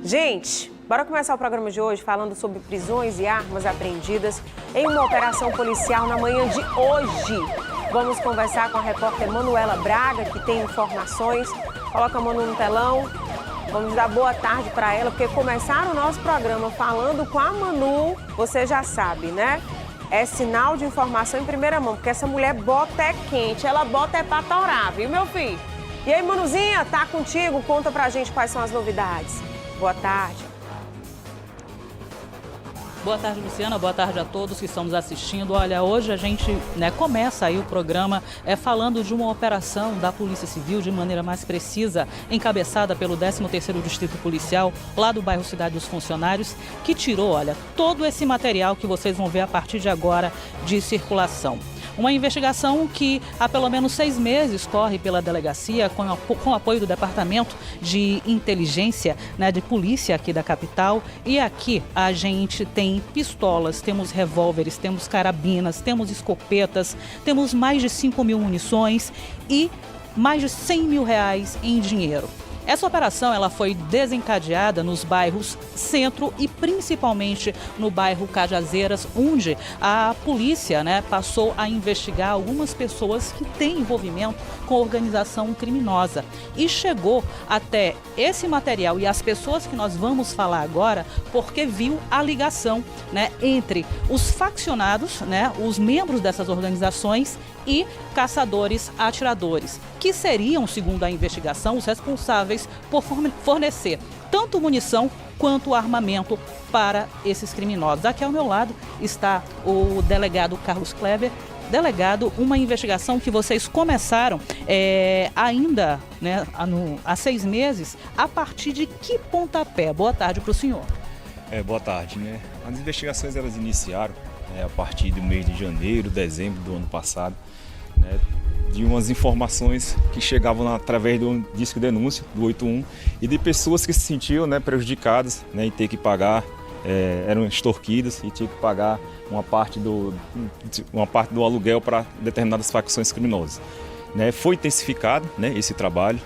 Gente, bora começar o programa de hoje falando sobre prisões e armas apreendidas em uma operação policial na manhã de hoje. Vamos conversar com a repórter Manuela Braga, que tem informações. Coloca a Manu no telão. Vamos dar boa tarde para ela, porque começar o nosso programa falando com a Manu, você já sabe, né? É sinal de informação em primeira mão, porque essa mulher bota é quente, ela bota é pra torar, viu, meu filho? E aí, Manuzinha, tá contigo? Conta pra gente quais são as novidades. Boa tarde. Boa tarde, Luciana. Boa tarde a todos que estão nos assistindo. Olha, hoje a gente começa aí o programa falando de uma operação da Polícia Civil de maneira mais precisa, encabeçada pelo 13º Distrito Policial, lá do bairro Cidade dos Funcionários, que tirou, olha, todo esse material que vocês vão ver a partir de agora de circulação. Uma investigação que há pelo menos 6 meses corre pela delegacia com o apoio do Departamento de Inteligência, de Polícia aqui da capital. E aqui a gente tem pistolas, temos revólveres, temos carabinas, temos escopetas, temos mais de 5.000 munições e mais de R$100 mil em dinheiro. Essa operação ela foi desencadeada nos bairros Centro e principalmente no bairro Cajazeiras, onde a polícia passou a investigar algumas pessoas que têm envolvimento com organização criminosa. E chegou até esse material e as pessoas que nós vamos falar agora, porque viu a ligação entre os faccionados, os membros dessas organizações e caçadores atiradores, que seriam, segundo a investigação, os responsáveis por fornecer tanto munição quanto armamento para esses criminosos. Aqui ao meu lado está o delegado Carlos Kleber. Delegado, uma investigação que vocês começaram ainda há 6 meses, a partir de que pontapé? Boa tarde para o senhor. Boa tarde. As investigações elas iniciaram a partir do mês de janeiro, dezembro do ano passado, de umas informações que chegavam através do disco de denúncia do 81 e de pessoas que se sentiam prejudicadas em ter que pagar, eram extorquidas e tinham que pagar uma parte do aluguel para determinadas facções criminosas. Foi intensificado esse trabalho,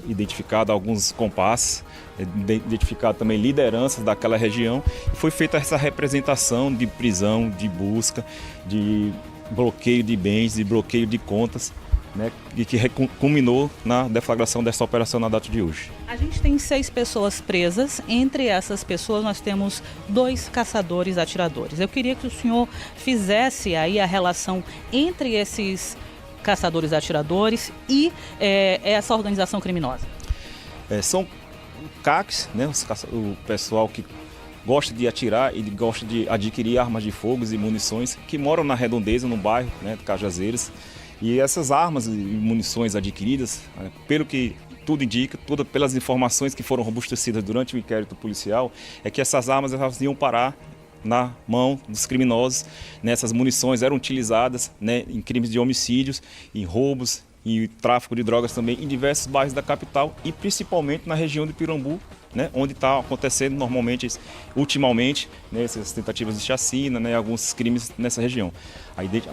identificado alguns compassos, identificado também lideranças daquela região e foi feita essa representação de prisão, de busca, de bloqueio de bens e bloqueio de contas, e que culminou na deflagração dessa operação na data de hoje. A gente tem 6 pessoas presas. Entre essas pessoas nós temos 2 caçadores atiradores. Eu queria que o senhor fizesse aí a relação entre esses caçadores atiradores e essa organização criminosa. São CACs, o pessoal que gosta de atirar e gosta de adquirir armas de fogo e munições, que moram na redondeza, no bairro de Cajazeiras. E essas armas e munições adquiridas, pelo que tudo indica, pelas informações que foram robustecidas durante o inquérito policial, é que essas armas elas iam parar na mão dos criminosos. Essas munições eram utilizadas em crimes de homicídios, em roubos e tráfico de drogas também em diversos bairros da capital e principalmente na região de Pirambu, onde está acontecendo normalmente, ultimamente, essas tentativas de chacina, alguns crimes nessa região.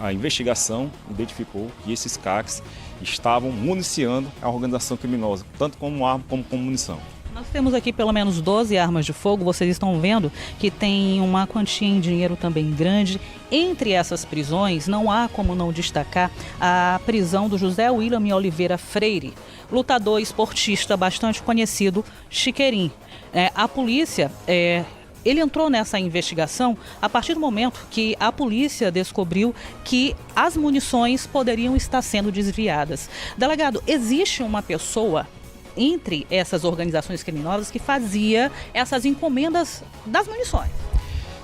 A investigação identificou que esses CACs estavam municiando a organização criminosa, tanto como arma como com munição. Nós temos aqui pelo menos 12 armas de fogo, vocês estão vendo que tem uma quantia em dinheiro também grande. Entre essas prisões, não há como não destacar a prisão do José William Oliveira Freire, lutador esportista bastante conhecido, Chiqueirinho. A polícia, ele entrou nessa investigação a partir do momento que a polícia descobriu que as munições poderiam estar sendo desviadas. Delegado, existe uma pessoa entre essas organizações criminosas que fazia essas encomendas das munições?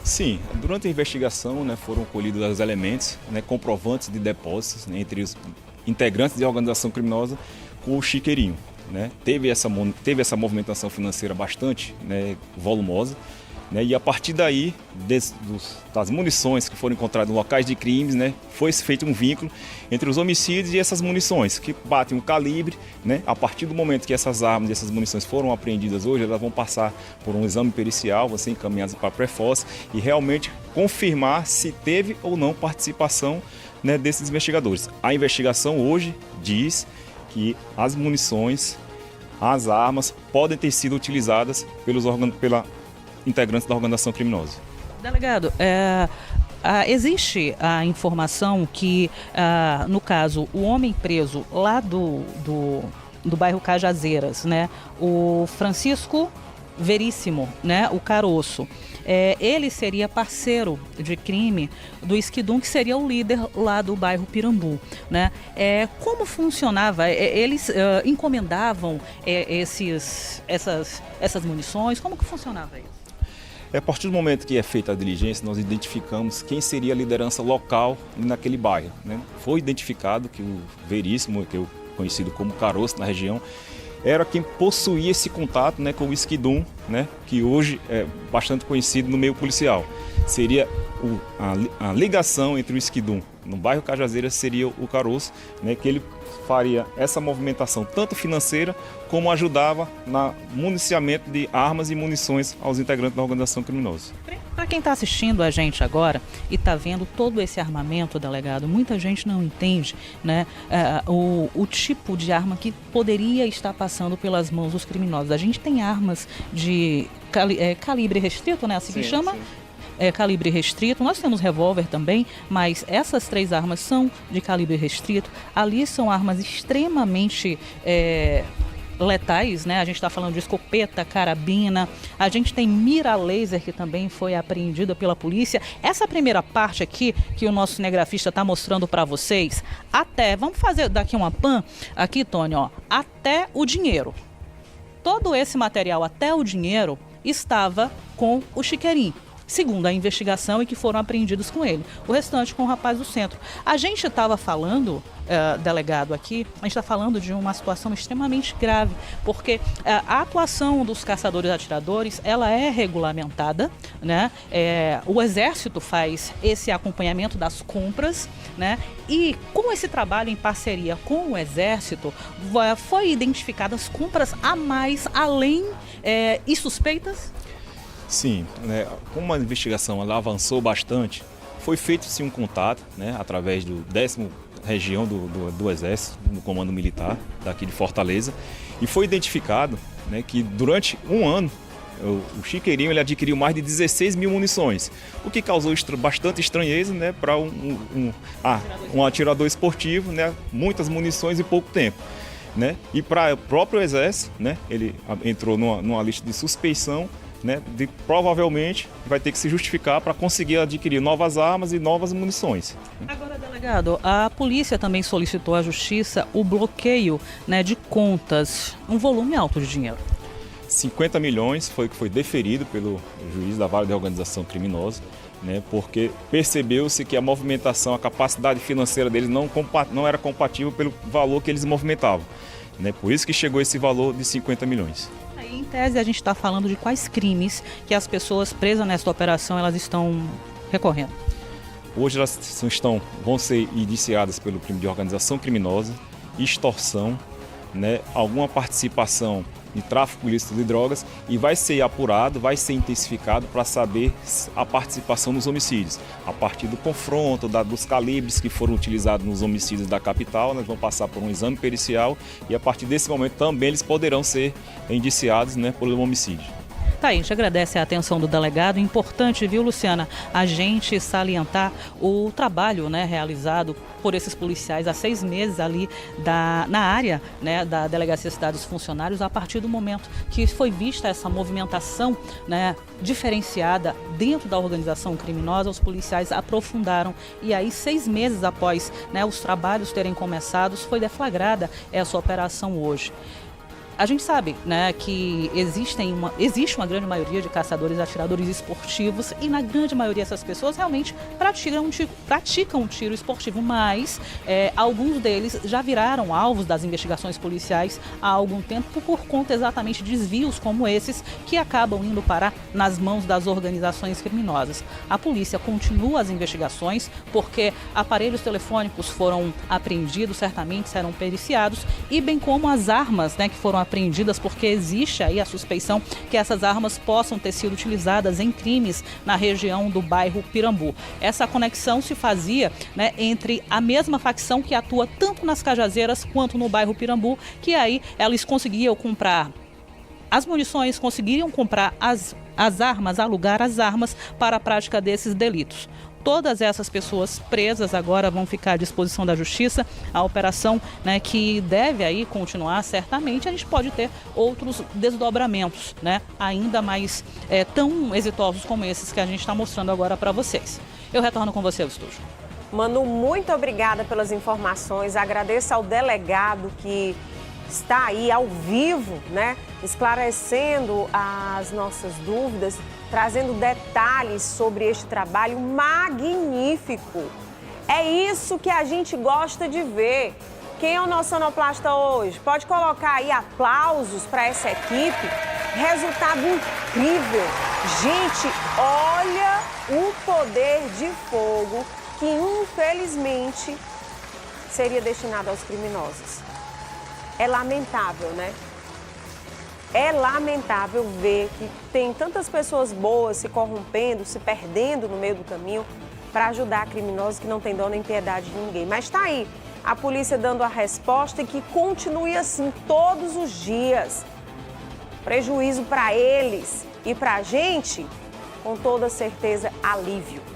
Sim, durante a investigação foram colhidos os elementos, comprovantes de depósitos entre os integrantes da organização criminosa com o Chiqueirinho. Teve essa movimentação financeira bastante volumosa. E a partir daí, das munições que foram encontradas em locais de crimes, foi feito um vínculo entre os homicídios e essas munições, que batem um calibre. A partir do momento que essas armas e essas munições foram apreendidas hoje, elas vão passar por um exame pericial, vão ser encaminhadas para a Prefosse e realmente confirmar se teve ou não participação desses investigadores. A investigação hoje diz que as munições as armas podem ter sido utilizadas pela integrantes da organização criminosa. Delegado, existe a informação que, no caso, o homem preso lá do bairro Cajazeiras, né, o Francisco Veríssimo, né, o Caroço, ele seria parceiro de crime do Esquidum, que seria o líder lá do bairro Pirambu, né? Como funcionava? Eles encomendavam essas munições? Como que funcionava isso? A partir do momento que é feita a diligência, nós identificamos quem seria a liderança local naquele bairro, né? Foi identificado que o Veríssimo, que é conhecido como Caroço na região, era quem possuía esse contato, né, com o Esquidum, né, que hoje é bastante conhecido no meio policial. Seria a ligação entre o Esquidum no bairro Cajazeiras seria o Caroço, né, que ele faria essa movimentação tanto financeira como ajudava no municiamento de armas e munições aos integrantes da organização criminosa. Para quem está assistindo a gente agora e está vendo todo esse armamento, delegado, muita gente não entende, né, o tipo de arma que poderia estar passando pelas mãos dos criminosos. A gente tem armas de calibre restrito, né, assim que chama? Sim. Calibre restrito, nós temos revólver também, mas essas 3 armas são de calibre restrito. Ali são armas extremamente letais, né? A gente está falando de escopeta, carabina, a gente tem mira laser que também foi apreendida pela polícia. Essa primeira parte aqui que o nosso cinegrafista está mostrando para vocês, vamos fazer daqui uma pan, aqui, Tony, ó, até o dinheiro. Todo esse material, até o dinheiro, estava com o Chiqueirinho, segundo a investigação, e que foram apreendidos com ele. O restante com o rapaz do centro. A gente estava falando, delegado aqui, a gente está falando de uma situação extremamente grave, porque a atuação dos caçadores atiradores, ela é regulamentada, né? O Exército faz esse acompanhamento das compras, né? E com esse trabalho em parceria com o Exército, foi identificadas compras a mais, além e suspeitas? Sim, né, como a investigação ela avançou bastante, foi feito sim um contato, né, através do 10ª Região do Exército, no Comando Militar daqui de Fortaleza, e foi identificado, né, que durante um ano o Chiqueirinho ele adquiriu mais de 16 mil munições, o que causou bastante estranheza, né, para um atirador esportivo, né, muitas munições em pouco tempo. Né, e para o próprio Exército, né, ele entrou numa lista de suspeição, né, provavelmente vai ter que se justificar para conseguir adquirir novas armas e novas munições. Agora, delegado, a polícia também solicitou à Justiça o bloqueio, né, de contas, um volume alto de dinheiro. 50 milhões foi o que foi deferido pelo juiz da Vara de Organização Criminosa, né, porque percebeu-se que a movimentação, a capacidade financeira deles não era compatível pelo valor que eles movimentavam. Né, por isso que chegou esse valor de 50 milhões. Em tese, a gente está falando de quais crimes que as pessoas presas nesta operação elas estão recorrendo? Hoje elas vão ser indiciadas pelo crime de organização criminosa, extorsão, né, alguma participação em tráfico ilícito de drogas, e vai ser apurado, vai ser intensificado para saber a participação nos homicídios. A partir do confronto, dos calibres que foram utilizados nos homicídios da capital, nós vamos passar por um exame pericial e a partir desse momento também eles poderão ser indiciados, né, pelo homicídio. Tá aí, a gente agradece a atenção do delegado. Importante, viu, Luciana, a gente salientar o trabalho, né, realizado por esses policiais há 6 meses ali na área, né, da Delegacia Cidade dos Funcionários, a partir do momento que foi vista essa movimentação, né, diferenciada dentro da organização criminosa, os policiais aprofundaram e aí 6 meses após, né, os trabalhos terem começado, foi deflagrada essa operação hoje. A gente sabe, né, que existe uma grande maioria de caçadores e atiradores esportivos e na grande maioria essas pessoas realmente praticam um tiro esportivo, mas alguns deles já viraram alvos das investigações policiais há algum tempo por conta exatamente de desvios como esses que acabam indo parar nas mãos das organizações criminosas. A polícia continua as investigações porque aparelhos telefônicos foram apreendidos, certamente serão periciados, e bem como as armas, né, que foram apreendidas porque existe aí a suspeição que essas armas possam ter sido utilizadas em crimes na região do bairro Pirambu. Essa conexão se fazia, né, entre a mesma facção que atua tanto nas Cajazeiras quanto no bairro Pirambu, que aí eles conseguiam comprar as munições, conseguiriam comprar as armas, alugar as armas para a prática desses delitos. Todas essas pessoas presas agora vão ficar à disposição da Justiça. A operação, né, que deve aí continuar, certamente a gente pode ter outros desdobramentos, né, ainda mais tão exitosos como esses que a gente está mostrando agora para vocês. Eu retorno com você ao estúdio. Manu, muito obrigada pelas informações. Agradeço ao delegado que está aí ao vivo, né, esclarecendo as nossas dúvidas, trazendo detalhes sobre este trabalho magnífico. É isso que a gente gosta de ver. Quem é o nosso sonoplasta hoje? Pode colocar aí aplausos para essa equipe. Resultado incrível. Gente, olha o poder de fogo que infelizmente seria destinado aos criminosos. É lamentável, né? É lamentável ver que tem tantas pessoas boas se corrompendo, se perdendo no meio do caminho para ajudar criminosos que não tem dó nem piedade de ninguém. Mas está aí a polícia dando a resposta e que continue assim todos os dias. Prejuízo para eles e para a gente, com toda certeza, alívio.